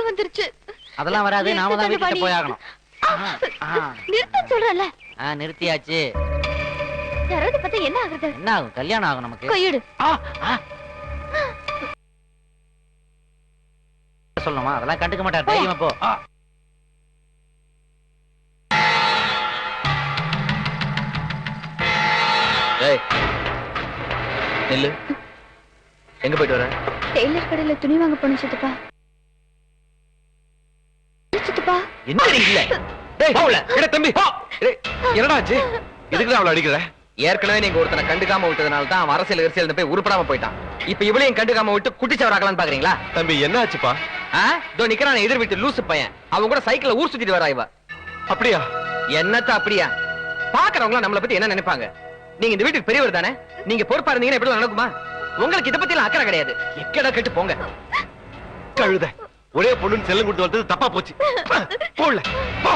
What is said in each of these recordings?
ரத்தம் வந்துருச்சு. அதெல்லாம் வராது, நாம தான் வீட்டுக்கு போய் ஆகணும். நிறுத்த சொல்றல. நிறுத்தியாச்சு. யாராவது பார்த்தா என்ன ஆகுறது? என்ன ஆகும்? கல்யாணம் ஆகும் நமக்கு. கையெடு. சொல்லணுமா? அதெல்லாம் கண்டுக்க மாட்டார். தைரியமா போ. நெல்லு, எங்க போயிட்டு வர? டெய்லர் கடையில துணி வாங்க போன சித்தப்பா. சித்தப்பா என்ன இல்ல? டேய் போல எட தம்பி போ. என்னடா ஆச்சு? எதுக்கு அவளை அடிக்கற? ஏற்கனவே நீங்க ஒருத்தனை கண்டுக்காம விட்டதனால தான் அவன் அரசியல் போய் உருப்படாம போயிட்டான். இப்ப இவளையும் கண்டுக்காம விட்டு குட்டிச்சவராக்கலாம்னு பாக்குறீங்களா? தம்பி என்ன ஆச்சுப்பா? இதோ நிக்கிறான் எதிர் வீட்டு லூசு பையன். அவன் கூட சைக்கிள்ல ஊர் சுத்திட்டு வரா இவ. அப்படியா? என்னத்த அப்படியா? பாக்குறவங்க நம்மளை பத்தி என்ன நினைப்பாங்க? நீங்க இந்த வீட்டுக்கு பெரியவர் தானே? நீங்க பொறுப்பா இருந்தீங்கன்னா எப்படி நடக்குமா? உங்களுக்கு இத பத்தி எல்லாம் அக்கறை கிடையாது. எக்கடா கேட்டு போங்க. கழுத ஒரே பொண்ணுன்னு செல்லம் கொடுத்து வந்தது தப்பா போச்சு. போல போ.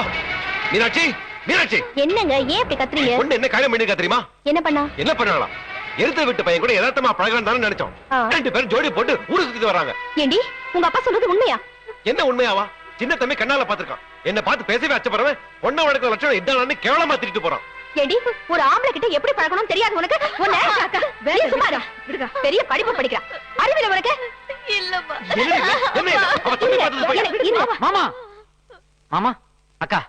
மீனாட்சி, மீனாட்சி. என்னங்க ஏன் இப்படி கத்துறீங்க? பொண்ணு என்ன காயம் பண்ணி கத்துறீமா? என்ன பண்ணா? என்ன பண்ணாலாம்? எடுத்து விட்டு பையன் கூட யதார்த்தமா பழகலாம் தானே நினைச்சோம். ரெண்டு பேரும் ஜோடி போட்டு ஊரு சுத்திட்டு வராங்க. ஏண்டி உங்க அப்பா சொல்றது உண்மையா? என்ன உண்மையாவா? சின்ன தம்பி கண்ணால பாத்துருக்கான். என்ன பார்த்து பேசவே அச்சப்படுறவன் பொண்ணை வளர்க்கிற லட்சணம் இதானு கேவலமா திட்டிட்டு போறான். ஏண்டி ஒரு ஆம்பளை கிட்ட எப்படி பழகணும் தெரியாது உனக்கு? உன்னை விடுங்க. பெரிய படிப்பு படிக்கிறா. அறிவில உனக்கு இல்லம்மா. மாமா, மாமா, அக்கா,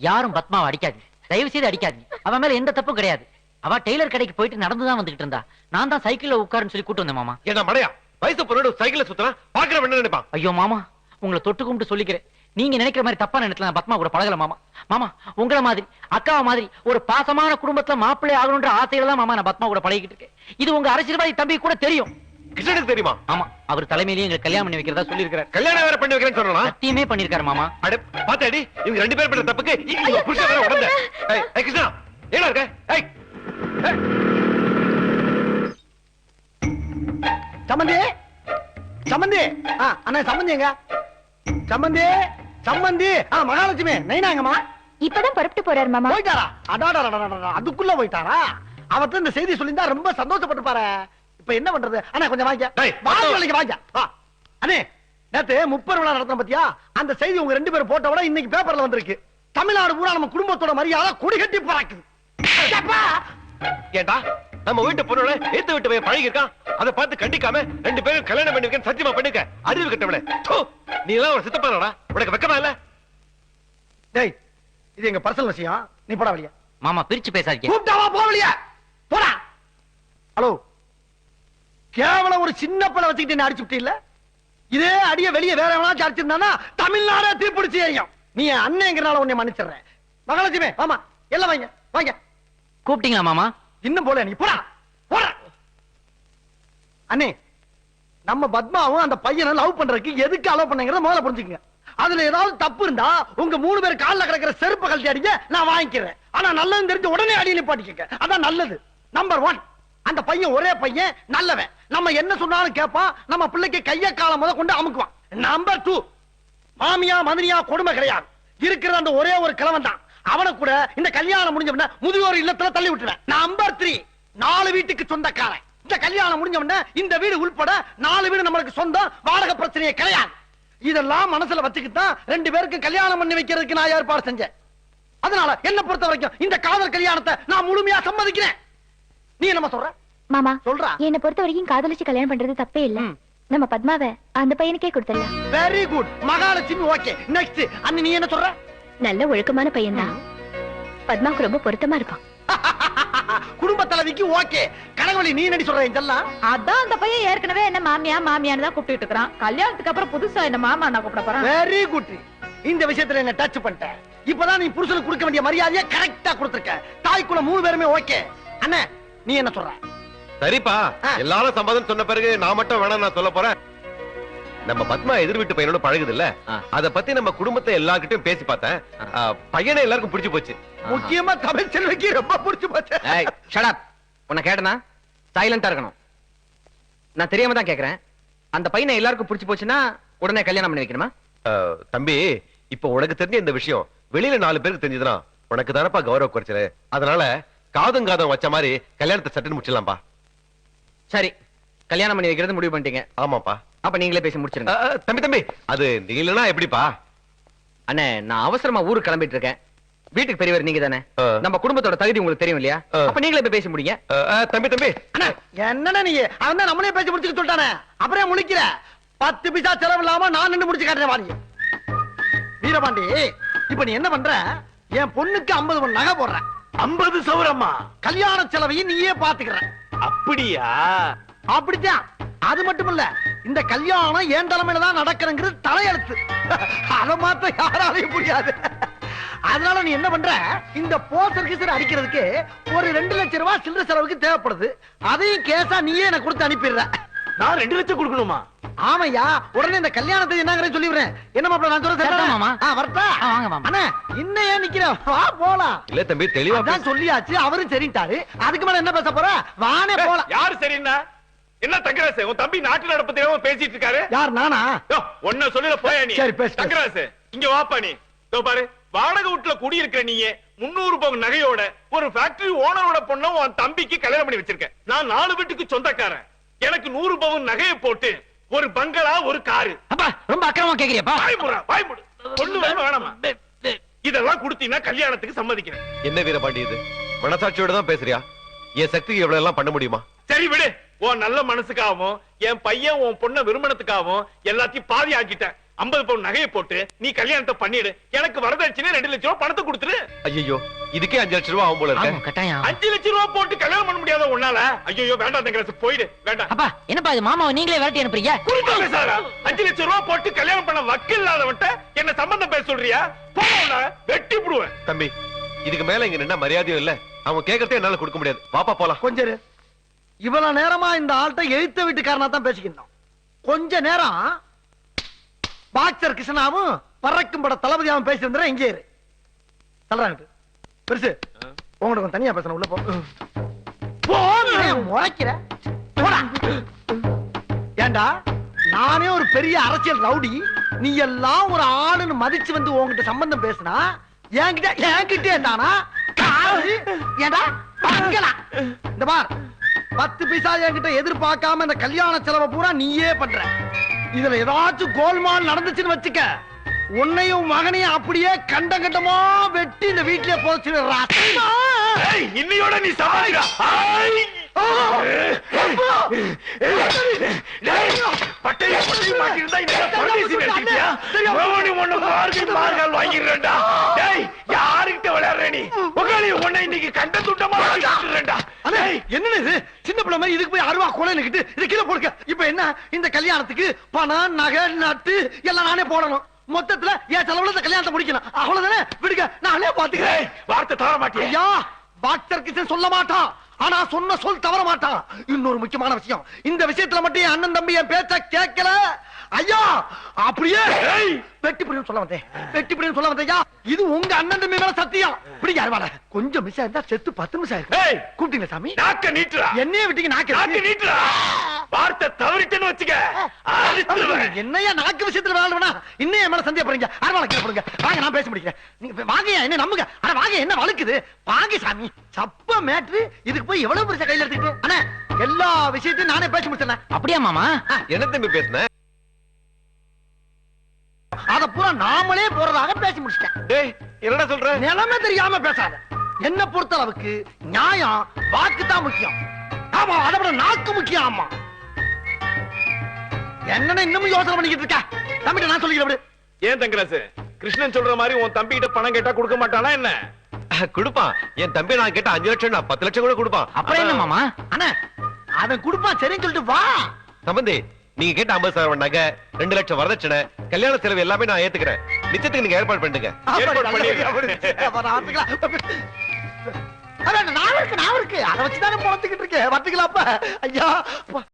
யாரும் பத்மாவை அடிக்காது. தயவு செய்து அடிக்காது. அவன் மேல எந்த தப்பும் கிடையாது. அவ டெய்லர் கடைக்கு போயிட்டு நடந்துதான் வந்துகிட்டு இருந்தா. நான் தான் சைக்கிள்ல உட்காருன்னு சொல்லி கூட்டு வந்தேன் மாமா. என்ன மடையா? வயசு பொண்ணோட சைக்கிள்ல சுத்தனா பாக்குறவன் என்ன நினைப்பான்? ஐயோ மாமா, உங்களை தொட்டு கும்பிட்டு சொல்லிக்கிறேன். நீங்க நினைக்கிற மாதிரி தப்பா நினைக்கல. பத்மா கூட பழகல மாமா. மாமா உங்கள மாதிரி அக்காவ மாதிரி ஒரு பாசமான குடும்பத்துல மாப்பிள்ளை ஆகணும்ன்ற ஆசையில தான் மாமா நான் பத்மா கூட பழகிட்டு இருக்கேன். இது உங்க அரசியல்வாதி தம்பி கூட தெரியும். கிருஷ்ணனுக்கு தெரியுமா? ஆமா, அவர் தலைமையிலேயே எங்க கல்யாணம் பண்ணி வைக்கிறதா சொல்லி இருக்காரு. கல்யாணம் வேற பண்ணி வைக்கிறேன்னு சொன்னா சத்தியமே பண்ணிருக்காரு மாமா. அட பாத்தாடி, இவங்க ரெண்டு பேர் பண்ண தப்புக்கு இவங்க புருஷன் வேற உடந்த. ஏய் கிருஷ்ணா, ஏடா இருக்க? ஏய் சம்பந்தி, சம்பந்தி. அண்ணா சம்பந்தி எங்க? சம்பந்தி, சம்பந்தி. மகாலட்சுமி நைனாங்கம்மா. இப்பதான் புறப்பட்டு போறாரு மாமா. போயிட்டாரா? அடாடா, அதுக்குள்ள போயிட்டாரா? அவர்கிட்ட இந்த செய்தி சொல்லியிருந்தா ரொம்ப சந்தோஷப்பட்டு பாரு. இப்ப என்ன பண்றது? அண்ணா கொஞ்சம் வாங்க. வாங்க. அண்ணே, நேத்து 30 விழா நடத்தின பத்தியா? அந்த செய்தி உங்க ரெண்டு பேரும் போட்ட விட இன்னைக்கு பேப்பர்ல வந்திருக்கு. தமிழ்நாடு பூரா நம்ம குடும்பத்தோட மரியாதை கொடி கட்டி போறாக்குது. ஏண்டா நம்ம வீட்டு பொண்ணோட ஏத்து விட்டு போய் பழகி இருக்கான். அதை பார்த்து கண்டிக்காம ரெண்டு பேரும் கல்யாணம் பண்ணி வைக்க சத்தியமா பண்ணிக்க. அறிவு கட்டவளே, நீ எல்லாம் ஒரு சித்தப்பாடா? உனக்கு வெக்கமா இல்ல? டேய், இது எங்க பர்சனல் விஷயம். நீ போடா வெளிய. மாமா பிரிச்சு பேசாதீங்க. கூப்பிட்டாவா போ வெளிய. போடா. ஹலோ, கேவலம் ஒரு சின்ன பழம் வச்சுக்கிட்டு என்ன அடிச்சு விட்டு இல்ல? இதே அடிய வெளிய வேற எவனாச்சும் அடிச்சிருந்தானா தமிழ்நாடே தீப்பிடிச்சு எரியும். நீ அண்ணங்கிறனால உன்னை மன்னிச்சிடுறேன். மகாலட்சுமி, ஆமா எல்லாம் வாங்க வாங்க. கூப்பிட்டீங்களா மாமா? இன்னும் போல. நீ போடா போடா. அண்ணே, நம்ம பத்மாவும் அந்த பையனை லவ் பண்றதுக்கு எதுக்கு அலோவ் பண்ணங்கறத முதல்ல புரிஞ்சுக்கங்க. அதுல ஏதாவது தப்பு இருந்தா உங்க 3 பேர் கால்ல கிடக்கிற செருப்பு கழட்டி அடிங்க, நான் வாங்கிக்கிறேன். ஆனா நல்லது தெரிஞ்சு உடனே அடி நிப்பாட்டிக்கங்க. அதான் நல்லது. நம்பர் 1, அந்த பையன் ஒரே பையன், நல்லவன். நம்ம என்ன சொன்னாலும் கேட்பான். நம்ம பிள்ளைக்கு கைய காலம் முத கொண்டு அமுக்குவான். நம்பர் 2, மாமியா மதுனியா கொடுமை கிடையாது. இருக்கிற அந்த ஒரே ஒரு கிழவன் தான். அவனை கூட இந்த கல்யாணம் முடிஞ்சவன முதியோர் இல்லத்துல தள்ளி விட்டுறேன். நம்பர் 3, 4 வீட்டுக்கு சொந்தக்காரன். இந்த கல்யாணம் முடிஞ்சவன இந்த வீடு உள்பட 4 வீடு நம்மளுக்கு சொந்தம். வாடகை பிரச்சனையே கிடையாது. இதெல்லாம் மனசுல வச்சுக்கிட்டு ரெண்டு பேருக்கு கல்யாணம் பண்ணி வைக்கிறதுக்கு நான் ஏற்பாடு செஞ்சேன். அதனால என்ன பொறுத்த வரைக்கும் இந்த காதல் கல்யாணத்தை நான் முழுமையா சம்மதிக்கிறேன். நீ என்ன சொல்ற? மாமா சொல்றா. என்ன பொறுத்த வரைக்கும் காதலிச்சு கல்யாணம் பண்றது தப்பே இல்ல. நம்ம பத்மாவை அந்த பையனுக்கே கொடுத்துடலாம். Very good Mahalakshmi. Okay, next. அண்ணி நீ என்ன சொல்ற? நல்ல ஒழுக்கமான பையன் தான். பத்மாவுக்கு ரொம்ப பொருத்தமா இருப்பான். குடும்ப தலைவிக்கு ஓகே. கனகவழி நீ என்ன சொல்ற? இதெல்லாம் அதான் அந்த பையன் ஏற்கனவே என்ன மாமியா மாமியான்னு தான் கூப்பிட்டு இருக்கான். கல்யாணத்துக்கு அப்புறம் புதுசா என்ன மாமா நான் கூப்பிட போறேன். Very good. இந்த விஷயத்துல என்ன டச் பண்ணிட்ட. இப்பதான் நீ புருஷனுக்கு கொடுக்க வேண்டிய மரியாதையை கரெக்டா கொடுத்திருக்க. தாய்க்குள்ள 3 பேருமே ஓகே. அண்ணே நீ என்ன சொல்ற? சரிப்பா, எல்லாரும் சம்மதம் சொன்ன பிறகு நான் மட்டும் வேணாம் நான் சொல்ல போறேன். நம்ம பத்மா எதிர் வீட்டு பையனோட பழகுது இல்ல, அத பத்தி நம்ம குடும்பத்தை எல்லார்கிட்டயும் பேசி பார்த்தேன். பையனை எல்லாருக்கும் பிடிச்சு போச்சு. முக்கியமா தமிழ் செல்விக்கு ரொம்ப பிடிச்சு போச்சு. Shut up. உன்னை கேட்டனா சைலண்டா இருக்கணும். நான் தெரியாம தான் கேக்குறேன். அந்த பையனை எல்லாருக்கும் பிடிச்சு போச்சுன்னா உடனே கல்யாணம் பண்ணி வைக்கணுமா? தம்பி, இப்ப உனக்கு தெரிஞ்ச இந்த விஷயம் வெளியில 4 பேருக்கு தெரிஞ்சதுன்னா உனக்கு தானப்பா கௌரவ குறைச்சல. அதனால காதும் காதம் வச்ச மாதிரி கல்யாணத்தை சட்டுன்னு முடிச்சிடலாம்பா. சரி, கல்யாணம் பண்ணி வைக்கிறது முடிவு பண்ணிட்டீங்க. ஆமாப்பா. அப்ப நீங்களே பேசி முடிச்சிருங்க. தம்பி தம்பி அது நீ இல்லனா எப்படிப்பா? அண்ணே நான் அவசரமா ஊருக்கு கிளம்பிட்டு இருக்கேன். வீட்டுக்கு பெரியவர் நீங்க தானே. நம்ம குடும்பத்தோட தகுதி உங்களுக்கு தெரியும் இல்லையா? அப்ப நீங்களே போய் பேசி முடிங்க. தம்பி தம்பி அண்ணா என்னண்ணா நீ அவன் தான் நம்மளே பேசி முடிச்சுக்க சொல்லிட்டானே, அப்புறம் முழிக்கிற 10 பைசா செலவு இல்லாம நான் நின்று முடிச்சு காட்டுறேன் வாங்க. வீரபாண்டி இப்ப நீ என்ன பண்ற? என் பொண்ணுக்கு 50 பவுன் நகை போடுற. 50 சவரம்மா? கல்யாண செலவையும் நீயே பாத்துக்கிற. அப்படியா? அப்படித்தான். அது மட்டும் இல்ல, இந்த கல்யாணம் என் தலைமையில தான் நடக்கிறங்கிறது தலையெழுத்து. அதை மாத்த யாராலையும் முடியாது. அதனால நீ என்ன பண்ற, இந்த போஸ்டர் கிசர் அடிக்கிறதுக்கு ஒரு 2 லட்சம் ரூபாய் சில்லறை செலவுக்கு தேவைப்படுது. அதையும் கேஸா நீயே எனக்கு கொடுத்து அனுப்பிடுற. நான் 2 லட்சம் கொடுக்கணுமா? ஆமையா, உடனே இந்த கல்யாணத்தை என்னங்கறத சொல்லிடுறேன். என்ன மாப்பிள்ள நான் சொல்றேன் சரிதான் மாமா. வரட்டா? வாங்க மாமா. அண்ணா இன்னும் ஏன் நிக்கிற? வா போலாம். இல்ல தம்பி தெளிவா அதான் சொல்லியாச்சு, அவரும் சரிட்டாரு. அதுக்கு மேல என்ன பேச போற? வானே போலாம். யாரு சரின்னா? என்ன தங்கராசு, உன் தம்பி நாட்டு நடப்பு தெரியாம பேசிட்டு இருக்காரு. யார் நானா? ஒன்ன சொல்லல போயா நீ. சரி, பேசு. தங்கராசு இங்க வாப்பா நீ. இதோ பாரு, வாடகை வீட்டுல குடி இருக்கிற நீயே 300 பவுன் நகையோட ஒரு ஃபேக்டரி ஓனரோட பொண்ண உன் தம்பிக்கு கல்யாணம் பண்ணி வச்சிருக்க. நான் 4 வீட்டுக்கு சொந்தக்காரன். எனக்கு 100 பவுன் நகையை போட்டு ஒரு பங்களா ஒரு காரு. அப்பா ரொம்ப அக்கிரமா கேக்குறியப்பா. வாய்முடு பொண்ணு வேணாமா? இதெல்லாம் கொடுத்தீங்கன்னா கல்யாணத்துக்கு சம்மதிக்கிறேன். என்ன வீரபாண்டி இது? மனசாட்சியோட தான் பேசுறியா? என் சக்திக்கு எவ்வளவு எல்லாம் பண்ண முடியுமா? சரி விடு. உன் நல்ல மனசுக்காகவும் என் பையன் உன் பொண்ண விரும்பணத்துக்காகவும் எல்லாத்தையும் பாதி ஆக்கிட்டேன். 50 பவுன் நகையை போட்டு நீ கல்யாணத்தை பண்ணிடு. எனக்கு வரதட்சணை 2 லட்சம் ரூபாய் பணத்தை கொடுத்துரு. ஐயோ இதுக்கே 5 லட்சம் ரூபாய் ஆகும் போல ஆமா, இருக்க. கட்டாயம். 5 லட்சம் ரூபாய் போட்டு கல்யாணம் பண்ண முடியாத உன்னால? ஐயோ வேண்டாம் தங்கராசு, போயிடு. வேண்டாம். அப்பா என்னப்பா இது, மாமாவை நீங்களே விரட்டி அனுப்புறீங்க? குறிப்பா பேசாதடா. 5 லட்சம் ரூபாய் போட்டு கல்யாணம் பண்ண வக்கு இல்லாதவன்ட்ட என்ன சம்பந்தம் பேச சொல்றியா? போன வெட்டி புடுவேன். தம்பி இதுக்கு மேல இங்க நின்னா மரியாதையும் இல்ல. அவங்க கேக்குறதே என்னால கொடுக்க முடியாது. பாப்பா போலாம். கொஞ்சம் இரு. இவ்வளவு நேரமா இந்த ஆள்கிட்ட எழுத்த வீட்டுக்காரனா தான் பேசிக்கிட்டோம். கொஞ்ச நேரம் பாக்சர் கிருஷ்ணாவும் பறக்கும் பட தளபதியாவும் பேசியிருந்தா இங்கே இரு. சொல்றாங்க பெருசு, உங்கள்கிட்ட கொஞ்சம் தனியா பேசணும். உள்ள போ. முறைக்கிற போடா. ஏண்டா நானே ஒரு பெரிய அரசியல் ரவுடி, நீ எல்லாம் ஒரு ஆளுன்னு மதிச்சு வந்து உங்ககிட்ட சம்பந்தம் பேசினா என்கிட்ட ஏண்டானா ஏண்டா பங்களா? இந்த பார் 10 பைசா என்கிட்ட எதிர்பார்க்காம இந்த கல்யாண செலவை பூரா நீயே பண்ற. இதுல ஏதாச்சும் கோல்மால் நடந்துச்சுன்னு வச்சுக்க, உன்னையும் மகனையும் அப்படியே கண்டமா வெட்டி இந்த வீட்டிலே போச்சுடுறா. இன்னையோட நீ சமாளிடா. பட்டைய மாட்டிருந்தா இந்த பரதேசி எடுத்துக்கிட்டியா? மார்கள் வாங்கிடுறேன்டா. யாருக்கிட்ட விளையாடுற நீ? உன்னை இன்னைக்கு கண்ட துண்டமா காட்டுறேன்டா. என்ன இது சின்ன பிள்ளை மாதிரி இதுக்கு போய் 60 கோலை நிக்கிட்டு இது கீழே போடுங்க. இப்ப என்ன, இந்த கல்யாணத்துக்கு பணம் நகை நட்டு எல்லாம் நானே போடணும். மொத்தத்துல என் செலவுல இந்த கல்யாணத்தை முடிக்கணும். அவ்வளவுதானே, விடுங்க நானே பாத்துக்கிறேன். வார்த்தை தர மாட்டேன். ஐயா டாக்டர் கிட்ட சொல்ல மாட்டான், ஆனா சொன்ன சொல் தவற மாட்டான். இன்னொரு முக்கியமான விஷயம், இந்த விஷயத்துல மட்டும் என் அண்ணன் தம்பி என் பேச்ச கேட்கல ஐயா, அப்படியே வெட்டி புடின்னு சொல்ல வந்தேன். வெட்டி புடின்னு சொல்ல வந்தேன். இது உங்க அண்ணன் தம்பி மேல சத்தியம். இப்படி யாருவால கொஞ்சம் மிஸ் ஆயிருந்தா செத்து 10 நிமிஷம் ஆயிருக்கு. கூப்பிட்டீங்க சாமி? நாக்க நீட்டுறா. என்னைய விட்டீங்க நாக்க நீட்டுறா. வார்த்தை தவறிட்டேன்னு வச்சுக்க. என்னையா நாக்கு விஷயத்துல விளையாடுவா? இன்னும் என் மேல சந்தேகப்படுறீங்க. அரவாளை கேட்படுங்க. வாங்க நான் பேச முடிக்கிறேன். நீங்க வாங்கயா, என்ன நம்புங்க. ஆனா வாங்க, என்ன வழுக்குது வாங்க சாமி. சப்ப மேட்ரு, இதுக்கு போய் எவ்வளவு பெருசா கையில எடுத்துக்கிட்டு அண்ணா எல்லா விஷயத்தையும் நானே பேசி முடிச்சேன். அப்படியா மாமா? என்ன தம்பி பேசுன? அத பூரா நாமளே போறதாக பேசி முடிச்சிட்டேன். டேய் என்னடா சொல்ற? நிலைமை தெரியாம பேசாத. என்ன பொறுத்த அளவுக்கு நியாயம் வாக்கு தான் முக்கியம். ஆமா, அதை விட நாக்கு முக்கியம். ஆமா, என்னன்னு இன்னமும் யோசனை பண்ணிக்கிட்டு இருக்க? தம்பிட்ட நான் சொல்லிக்கிறேன். ஏன் தங்கராசு, கிருஷ்ணன் சொல்ற மாதிரி உன் தம்பி கிட்ட பணம் கேட்டா கொடுக்க மாட்டானா என்ன? கொடுப்பான். என் தம்பி நான் கேட்ட 5 லட்சம் 10 லட்சம் கூட கொடுப்பான். அப்புறம் என்ன மாமா? அண்ணா அவன் கொடுப்பான், சரின்னு சொல்லிட்டு வா. சம்பந்தி நீங்க கேட்ட 50,000 நகை 2 லட்சம் வரதட்சணை கல்யாண செலவு எல்லாமே நான் ஏத்துக்கிறேன். நிச்சயத்துக்கு நீங்க ஏற்பாடு பண்ணுங்க. ஏற்பாடு நான் இருக்கு அதை வச்சுதானே பொழச்சுக்கிட்டு இருக்கேன். வரட்டுங்களா? ஐயா